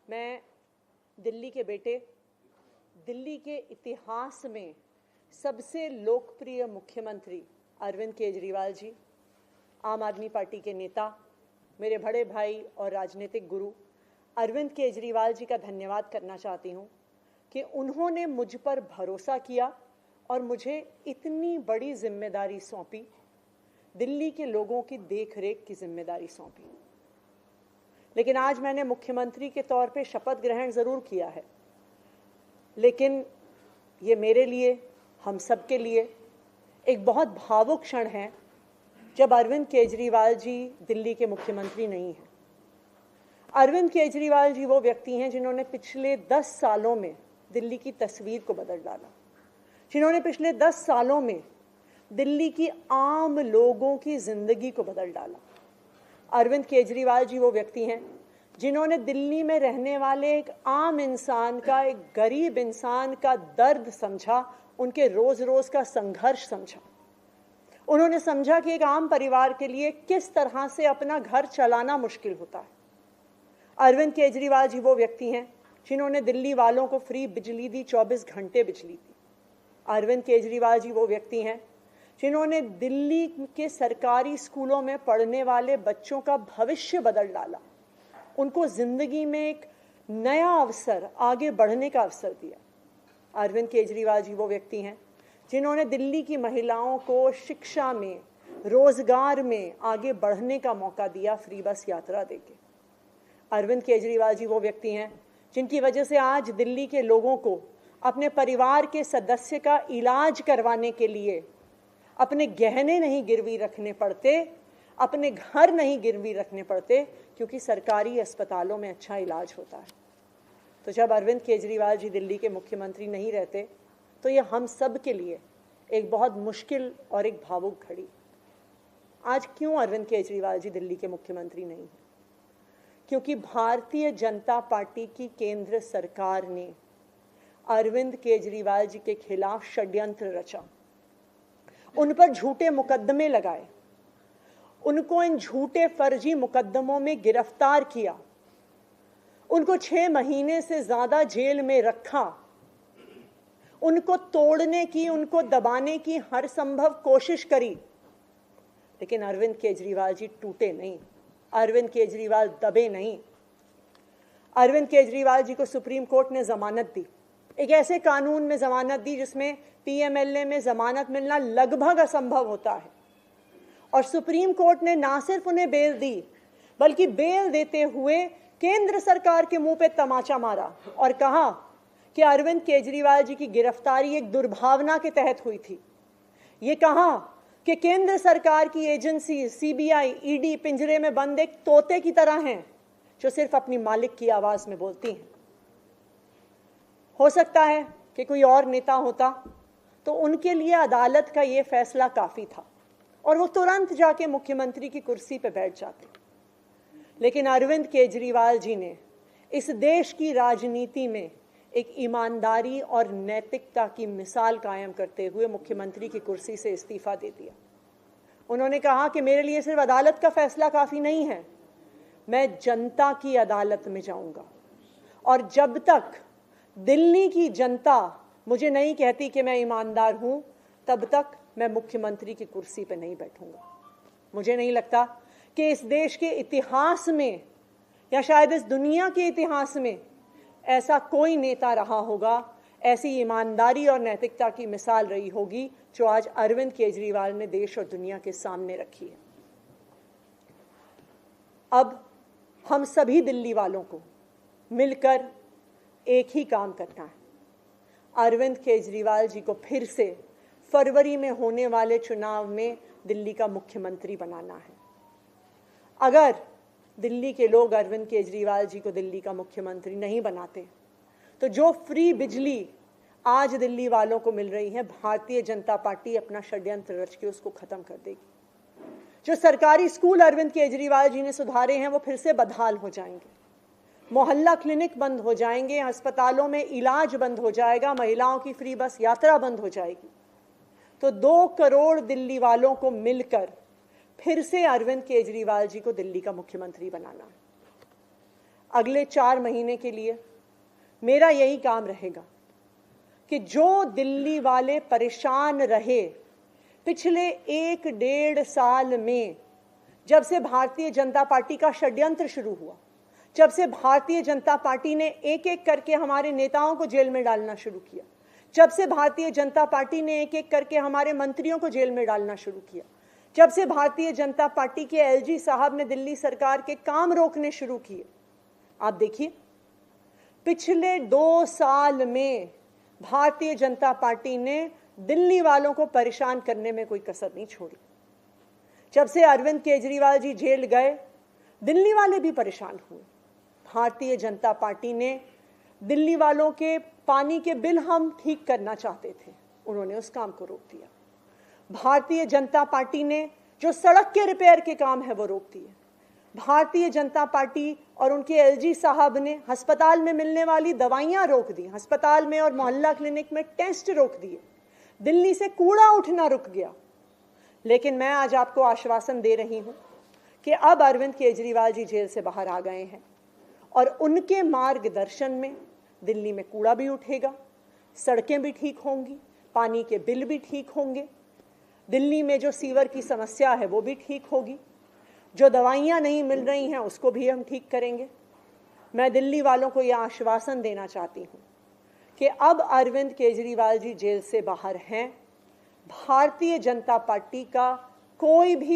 मैं दिल्ली के बेटे, दिल्ली के इतिहास में सबसे लोकप्रिय मुख्यमंत्री अरविंद केजरीवाल जी, आम आदमी पार्टी के नेता, मेरे बड़े भाई और राजनीतिक गुरु अरविंद केजरीवाल जी का धन्यवाद करना चाहती हूँ कि उन्होंने मुझ पर भरोसा किया और मुझे इतनी बड़ी जिम्मेदारी सौंपी, दिल्ली के लोगों की देखरेख की जिम्मेदारी सौंपी। लेकिन आज मैंने मुख्यमंत्री के तौर पे शपथ ग्रहण ज़रूर किया है, लेकिन ये मेरे लिए, हम सब के लिए एक बहुत भावुक क्षण है जब अरविंद केजरीवाल जी दिल्ली के मुख्यमंत्री नहीं हैं। अरविंद केजरीवाल जी वो व्यक्ति हैं जिन्होंने पिछले 10 सालों में दिल्ली की तस्वीर को बदल डाला, जिन्होंने पिछले 10 सालों में दिल्ली की आम लोगों की जिंदगी को बदल डाला। अरविंद केजरीवाल जी वो व्यक्ति हैं जिन्होंने दिल्ली में रहने वाले एक आम इंसान का, एक गरीब इंसान का दर्द समझा, उनके रोज रोज का संघर्ष समझा। उन्होंने समझा कि एक आम परिवार के लिए किस तरह से अपना घर चलाना मुश्किल होता है। अरविंद केजरीवाल जी वो व्यक्ति हैं जिन्होंने दिल्ली वालों को फ्री बिजली दी, 24 घंटे बिजली दी। अरविंद केजरीवाल जी वो व्यक्ति हैं जिन्होंने दिल्ली के सरकारी स्कूलों में पढ़ने वाले बच्चों का भविष्य बदल डाला, उनको जिंदगी में एक नया अवसर, आगे बढ़ने का अवसर दिया। अरविंद केजरीवाल जी वो व्यक्ति हैं जिन्होंने दिल्ली की महिलाओं को शिक्षा में, रोजगार में आगे बढ़ने का मौका दिया, फ्री बस यात्रा देके। अरविंद केजरीवाल जी वो व्यक्ति हैं जिनकी वजह से आज दिल्ली के लोगों को अपने परिवार के सदस्य का इलाज करवाने के लिए अपने गहने नहीं गिरवी रखने पड़ते, अपने घर नहीं गिरवी रखने पड़ते, क्योंकि सरकारी अस्पतालों में अच्छा इलाज होता है। तो जब अरविंद केजरीवाल जी दिल्ली के मुख्यमंत्री नहीं रहते तो ये हम सब के लिए एक बहुत मुश्किल और एक भावुक घड़ी। आज क्यों अरविंद केजरीवाल जी दिल्ली के मुख्यमंत्री नहीं हैं? क्योंकि भारतीय जनता पार्टी की केंद्र सरकार ने अरविंद केजरीवाल जी के खिलाफ षड्यंत्र रचा, उन पर झूठे मुकदमे लगाए, उनको इन झूठे फर्जी मुकदमों में गिरफ्तार किया, उनको 6 महीने से ज्यादा जेल में रखा, उनको तोड़ने की, उनको दबाने की हर संभव कोशिश करी। लेकिन अरविंद केजरीवाल जी टूटे नहीं, अरविंद केजरीवाल दबे नहीं। अरविंद केजरीवाल जी को सुप्रीम कोर्ट ने जमानत दी, एक ऐसे कानून में जमानत दी जिसमें पीएमएलए में जमानत मिलना लगभग असंभव होता है। और सुप्रीम कोर्ट ने ना सिर्फ उन्हें बेल दी, बल्कि बेल देते हुए केंद्र सरकार के मुंह पे तमाचा मारा और कहा कि अरविंद केजरीवाल जी की गिरफ्तारी एक दुर्भावना के तहत हुई थी। ये कहा कि केंद्र सरकार की एजेंसी सीबीआई, ईडी पिंजरे में बंद एक तोते की तरह हैं जो सिर्फ अपनी मालिक की आवाज में बोलती हैं। हो सकता है कि कोई और नेता होता तो उनके लिए अदालत का ये फैसला काफी था और वो तुरंत जाके मुख्यमंत्री की कुर्सी पे बैठ जाते। लेकिन अरविंद केजरीवाल जी ने इस देश की राजनीति में एक ईमानदारी और नैतिकता की मिसाल कायम करते हुए मुख्यमंत्री की कुर्सी से इस्तीफा दे दिया। उन्होंने कहा कि मेरे लिए सिर्फ अदालत का फैसला काफी नहीं है, मैं जनता की अदालत में जाऊंगा और जब तक दिल्ली की जनता मुझे नहीं कहती कि मैं ईमानदार हूं, तब तक मैं मुख्यमंत्री की कुर्सी पर नहीं बैठूंगा। मुझे नहीं लगता कि इस देश के इतिहास में या शायद इस दुनिया के इतिहास में ऐसा कोई नेता रहा होगा, ऐसी ईमानदारी और नैतिकता की मिसाल रही होगी जो आज अरविंद केजरीवाल ने देश और दुनिया के सामने रखी है। अब हम सभी दिल्ली वालों को मिलकर एक ही काम करना है, अरविंद केजरीवाल जी को फिर से फरवरी में होने वाले चुनाव में दिल्ली का मुख्यमंत्री बनाना है। अगर दिल्ली के लोग अरविंद केजरीवाल जी को दिल्ली का मुख्यमंत्री नहीं बनाते तो जो फ्री बिजली आज दिल्ली वालों को मिल रही है, भारतीय जनता पार्टी अपना षड्यंत्र रच के उसको खत्म कर देगी। जो सरकारी स्कूल अरविंद केजरीवाल जी ने सुधारे हैं वो फिर से बदहाल हो जाएंगे, मोहल्ला क्लिनिक बंद हो जाएंगे, अस्पतालों में इलाज बंद हो जाएगा, महिलाओं की फ्री बस यात्रा बंद हो जाएगी। तो 2 करोड़ दिल्ली वालों को मिलकर फिर से अरविंद केजरीवाल जी को दिल्ली का मुख्यमंत्री बनाना है। अगले 4 महीने के लिए मेरा यही काम रहेगा कि जो दिल्ली वाले परेशान रहे पिछले 1-1.5 साल में, जब से भारतीय जनता पार्टी का षड्यंत्र शुरू हुआ, जब से भारतीय जनता पार्टी ने एक एक करके हमारे नेताओं को जेल में डालना शुरू किया, जब से भारतीय जनता पार्टी ने एक एक करके हमारे मंत्रियों को जेल में डालना शुरू किया, जब से भारतीय जनता पार्टी के एलजी साहब ने दिल्ली सरकार के काम रोकने शुरू किए, आप देखिए पिछले 2 साल में भारतीय जनता पार्टी ने दिल्ली वालों को परेशान करने में कोई कसर नहीं छोड़ी। जब से अरविंद केजरीवाल जी जेल गए, दिल्ली वाले भी परेशान हुए। भारतीय जनता पार्टी ने दिल्ली वालों के पानी के बिल हम ठीक करना चाहते थे, उन्होंने उस काम को रोक दिया। भारतीय जनता पार्टी ने जो सड़क के रिपेयर के काम है वो रोक दिए। भारतीय जनता पार्टी और उनके एलजी साहब ने अस्पताल में मिलने वाली दवाइयां रोक दी, अस्पताल में और मोहल्ला क्लिनिक में टेस्ट रोक दिए, दिल्ली से कूड़ा उठना रुक गया। लेकिन मैं आज आपको आश्वासन दे रही हूं कि अब अरविंद केजरीवाल जी जेल से बाहर आ गए हैं और उनके मार्गदर्शन में दिल्ली में कूड़ा भी उठेगा, सड़कें भी ठीक होंगी, पानी के बिल भी ठीक होंगे, दिल्ली में जो सीवर की समस्या है वो भी ठीक होगी, जो दवाइयां नहीं मिल रही हैं उसको भी हम ठीक करेंगे। मैं दिल्ली वालों को यह आश्वासन देना चाहती हूं कि अब अरविंद केजरीवाल जी जेल से बाहर हैं, भारतीय जनता पार्टी का कोई भी